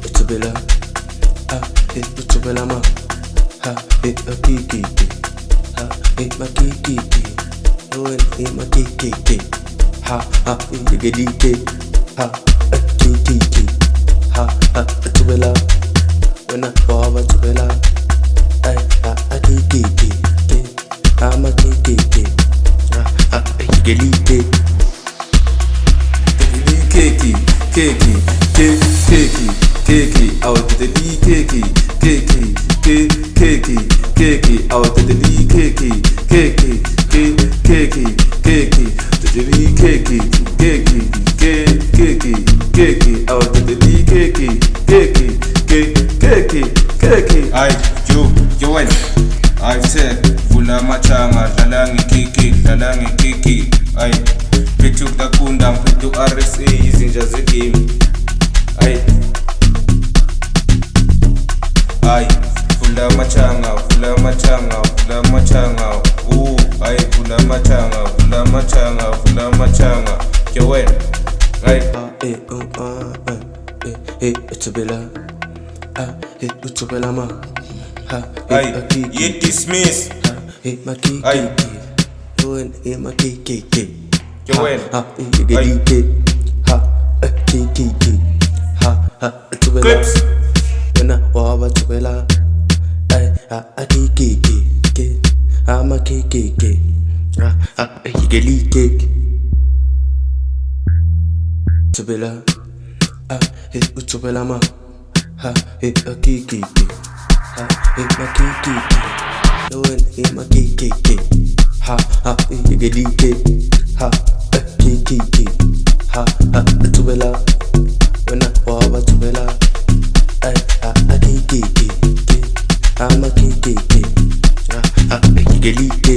Utubela, utubela ma, kiki, ma kiki, ma kiki, digedike, kiki, utubela, when I baba tubela, kiki, ma kiki, digedike. Keki, out to the keki, out to the keki, to the keki, out to the keki. Ay, yo went. I said, vula machanga, dalangi kiki. Ay, pichu takunda, pitu RSA, izinja zegimi. Ay, vula machanga. Ay, vula machanga. Yo went. Ay, Utubela, utubela ma. Ay, you dismiss. Ma kiki, ma kiki. Yo went. Digedike, kiki, utubela. Clips. When I waba tubela, kiki, ma kiki, gelike. Tubela, utubela ma, kiki, ma kiki, ma kiki, gelike, kiki, tubela. When I waba tubela, kiki, ma kiki, gelike.